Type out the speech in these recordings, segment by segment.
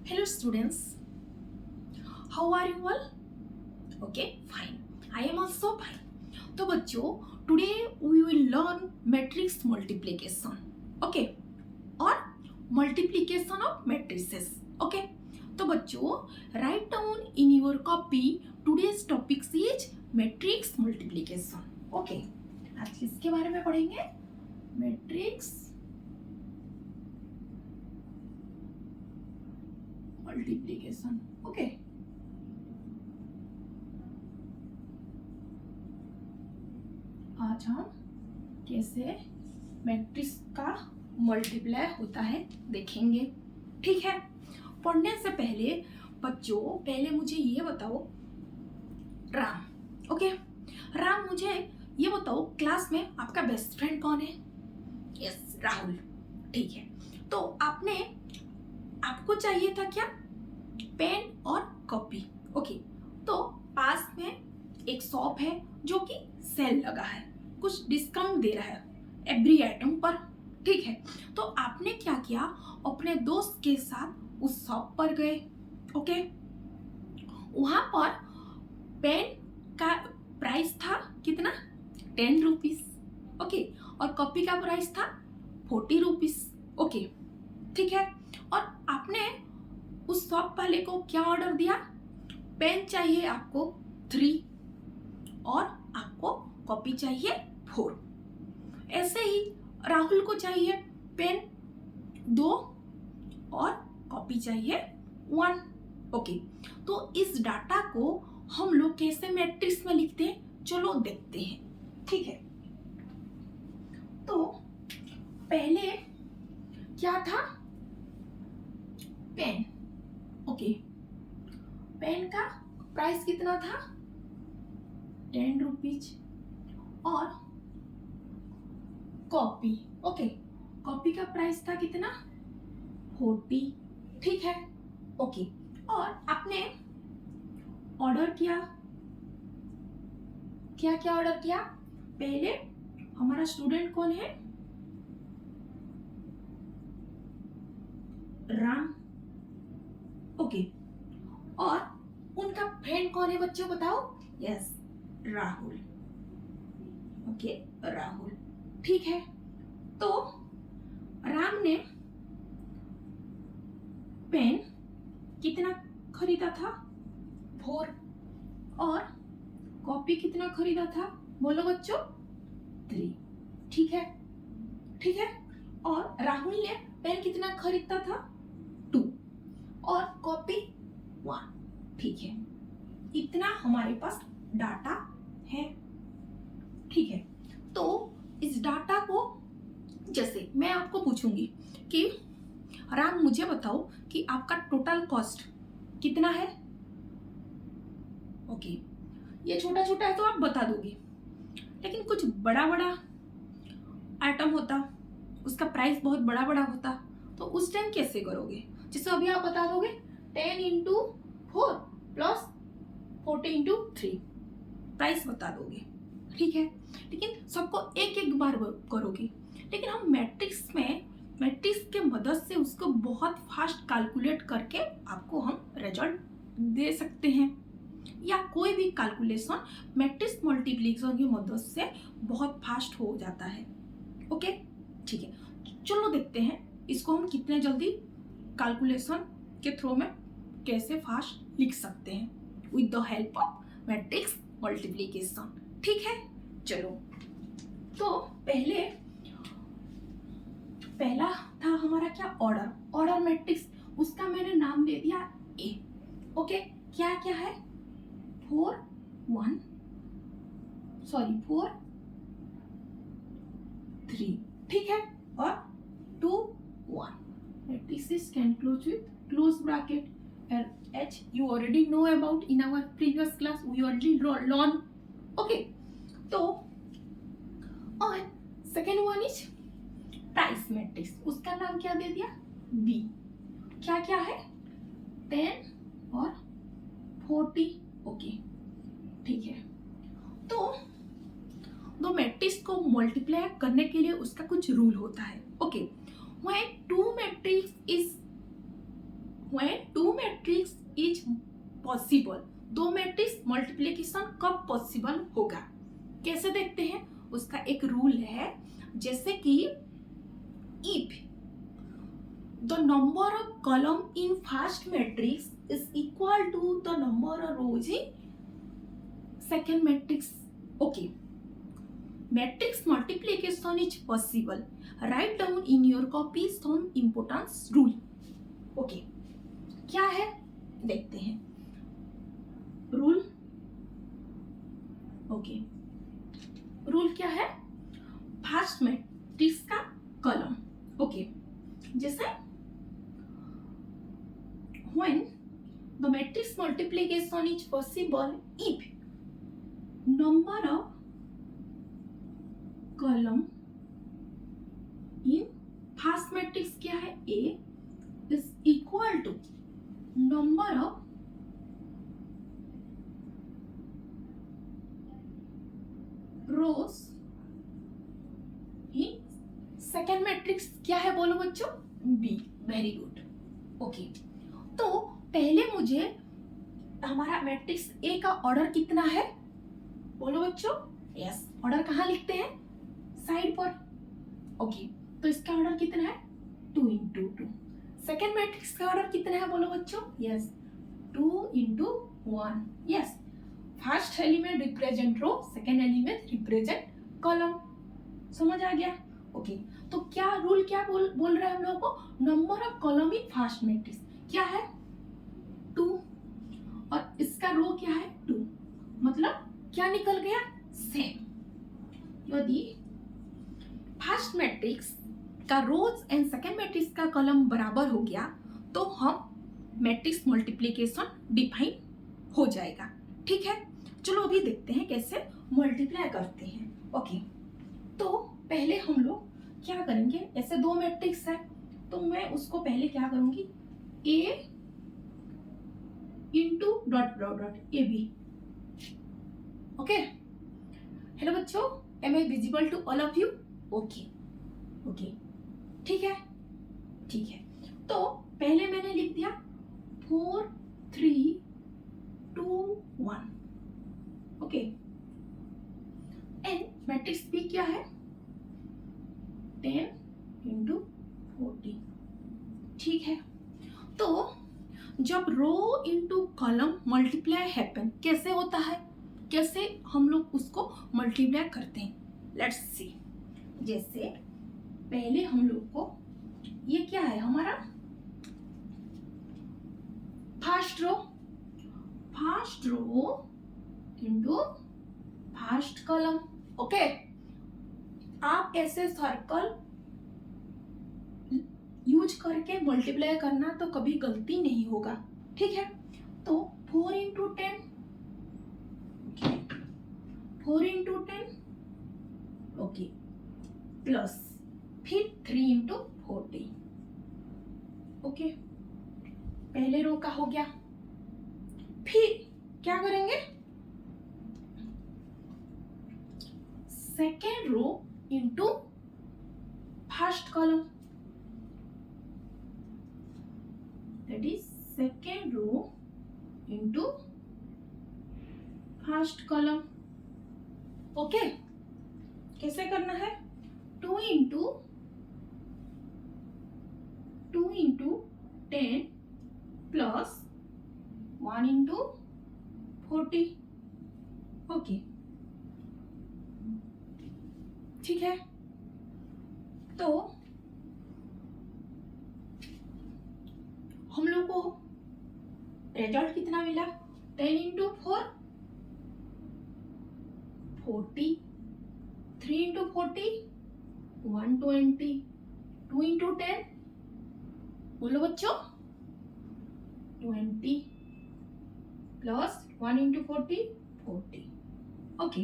Hello students, how are you all? Okay, fine. I am also fine. तो बच्चों, today we will learn matrix multiplication. Okay, और multiplication of matrices. Okay. तो बच्चों, write down in your copy today's topic is matrix multiplication. Okay. आज किसके बारे में पढ़ेंगे? Matrix multiplication. Okay. आज हम कैसे मैट्रिक्स का मल्टीप्लाई होता है देखेंगे। ठीक है, पढ़ने से पहले बच्चों पहले मुझे ये बताओ राम। ओके राम, मुझे ये बताओ क्लास में आपका बेस्ट फ्रेंड कौन है? यस, राहुल। ठीक है, तो आपको चाहिए था क्या? पेन और कॉपी। ओके, तो पास में एक शॉप है जो कि सेल लगा है, कुछ डिस्काउंट दे रहा है एवरी आइटम पर। ठीक है, तो आपने क्या किया, अपने दोस्त के साथ उस शॉप पर गए। ओके, वहां पर पेन का प्राइस था कितना? 10 रुपीज। ओके, और कॉपी का प्राइस था 40 रुपीज। ओके, ठीक है, और आपने उस शॉप वाले को क्या ऑर्डर दिया? पेन चाहिए आपको 3 और आपको कॉपी चाहिए 4। ऐसे ही राहुल को चाहिए पेन 2 और कॉपी चाहिए 1। ओके, तो इस डाटा को हम लोग कैसे मैट्रिक्स में लिखते हैं, चलो देखते हैं। ठीक है, तो पहले क्या था? पेन। ओके, पेन का प्राइस कितना था? 10 रुपीज। और कॉपी, ओके, कॉपी का प्राइस था कितना? 40। ठीक है, ओके, और आपने ऑर्डर किया, क्या क्या ऑर्डर किया? पहले हमारा स्टूडेंट कौन है? राम। ओके, और उनका फ्रेंड कौन है बच्चों, बताओ? यस, राहुल। ओके, राहुल। ठीक है, तो राम ने पेन कितना खरीदा था? 4। और कॉपी कितना खरीदा था, बोलो बच्चों? 3। ठीक है, ठीक है, और राहुल ने पेन कितना खरीदा था? 2 और कॉपी 1। ठीक है, इतना हमारे पास डाटा है। ठीक है, तो इस डाटा को जैसे मैं आपको पूछूंगी कि राम मुझे बताओ कि आपका टोटल कॉस्ट कितना है? ओके, ये छोटा छोटा है तो आप बता दोगे, लेकिन कुछ बड़ा बड़ा आइटम होता, उसका प्राइस बहुत बड़ा बड़ा होता, तो उस टाइम कैसे करोगे? जैसे अभी आप बता दोगे 10 इंटू 4 प्लस 40 इंटू 3 प्राइस बता दोगे। ठीक है, लेकिन सबको एक एक बार करोगे। लेकिन हम मैट्रिक्स के मदद से उसको बहुत फास्ट कैलकुलेट करके आपको हम रिजल्ट दे सकते हैं, या कोई भी कैलकुलेशन मैट्रिक्स मल्टीप्लिकेशन की मदद से बहुत फास्ट हो जाता है। ओके, ठीक है, चलो देखते हैं इसको हम कितने जल्दी कैलकुलेशन के थ्रू में कैसे फास्ट लिख सकते हैं with the help of matrix multiplication. ठीक है, चलो, तो पहला था हमारा क्या? ऑर्डर मैट्रिक्स, उसका मैंने नाम दे दिया ए। ओके, क्या क्या है? 4 3। ठीक है, और 2 1। Matrix can close with close bracket and H you already know about in our previous class, we already learn. Okay, तो और second one is price matrix, उसका नाम क्या दे दिया? बी। क्या क्या है? 10 और 40। ओके, ठीक है, तो दो मैट्रिक्स को मल्टीप्लाई करने के लिए उसका कुछ रूल होता है। Okay, when two matrix is when two matrix is possible, दो मैट्रिक्स मल्टीप्लिकेशन कब पॉसिबल होगा, कैसे देखते हैं, उसका एक रूल है, जैसे कि if the number of column in first matrix is equal to the number of rows in second matrix. Okay, matrix multiplication is possible. Write down in your copy some importance rule. Okay, क्या है देखते हैं rule. Okay, rule क्या है, first matrix का column. Okay, जैसे when the matrix multiplication is possible if number of column in first matrix क्या है A is equal to number of rows in second matrix क्या है बोलो बच्चों, B. Very good. ओके, तो पहले मुझे हमारा मैट्रिक्स ए का ऑर्डर कितना है बोलो बच्चों. यस, ऑर्डर कहाँ लिखते हैं, साइड पर. ओके, तो इसका ऑर्डर कितना है 2 into 2. सेकेंड मैट्रिक्स का ऑर्डर कितना है बोलो बच्चों. Yes, 2 into 1. Yes, first element represent row, second element represent column. समझ आ गया. ओके, तो क्या रूल क्या बोल रहा है हम लोगों को, number of column in first matrix क्या है 2 और इसका रो क्या है 2, मतलब क्या निकल गया सेम. यदि फर्स्ट मैट्रिक्स का रोज एंड सेकेंड मैट्रिक्स का कॉलम बराबर हो गया तो हम मैट्रिक्स मल्टीप्लिकेशन डिफाइन हो जाएगा. ठीक है, चलो अभी देखते हैं कैसे मल्टीप्लाई करते हैं. ओके, तो पहले हम लोग क्या करेंगे, ऐसे दो मैट्रिक्स है तो मैं उसको पहले क्या करूंगी, A into dot dot dot A B. Okay, hello बच्चों, am I visible to all of you. Okay okay, ठीक है ठीक है. तो पहले मैंने लिख दिया 4 3 2 1. ओके, एंड मैट्रिक्स B क्या है 10 into 40. ठीक है, तो जब rho into column multiply happen कैसे होता है, कैसे हम लोग उसको मल्टीप्लाई करते हैं, लेट्स सी. जैसे पहले हम लोग को ये क्या है हमारा first row into first column. Okay, आप ऐसे सर्कल यूज करके मल्टीप्लाई करना तो कभी गलती नहीं होगा. ठीक है, तो 4 into 10, 4 into 10. ओके, प्लस फिर 3 into 40. ओके, पहले रो का हो गया. फिर क्या करेंगे, second row into first column, that is second row into first column. Okay, कैसे करना है, 2 into 10 plus 1 into 40. ओके, ठीक है, तो हम लोग को रिजल्ट कितना मिला, 10 into 4 40, 3 into 40 120, 2 into 10 बोलो बच्चों 20 प्लस 1 into 40 40. ओके,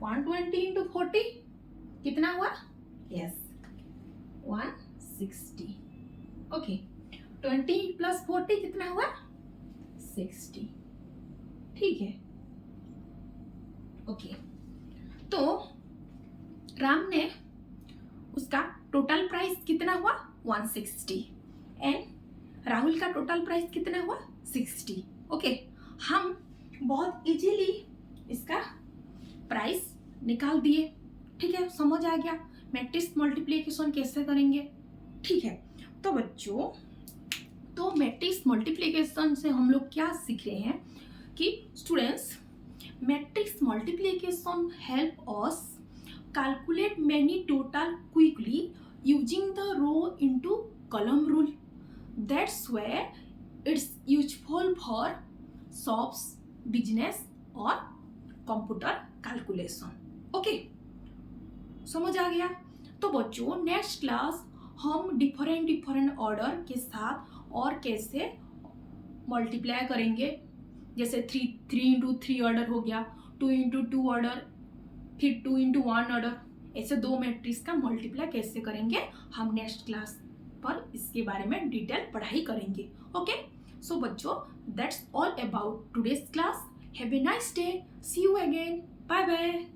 120 into 40 कितना हुआ, यस 160. ओके, 20 प्लस 40 कितना हुआ 60. ठीक है, ओके, तो राम ने उसका टोटल प्राइस कितना हुआ 160 एंड राहुल का टोटल प्राइस कितना हुआ 60। ओके, हम बहुत इजीली इसका प्राइस निकाल दिए। ठीक है, समझ आ गया मैट्रिक्स मल्टीप्लिकेशन कैसे करेंगे। ठीक है, तो बच्चों, तो मैट्रिक्स मल्टीप्लिकेशन से हम लोग क्या सीख रहे हैं कि students, matrix multiplication help us calculate many total quickly using the row into column rule. That's why it's useful for shops, business और computer calculation. Okay, समझ आ गया। तो बच्चों, नेक्स्ट क्लास हम डिफरेंट ऑर्डर के साथ और कैसे मल्टीप्लाई करेंगे, जैसे 3 इंटू 3 ऑर्डर हो गया, 2 इंटू 2 ऑर्डर, फिर 2 इंटू 1 ऑर्डर, ऐसे 2 मैट्रिक्स का मल्टीप्लाई कैसे करेंगे हम नेक्स्ट क्लास पर इसके बारे में डिटेल पढ़ाई करेंगे। ओके, सो बच्चों, that's all about today's class. Have a nice day, see you again, bye bye.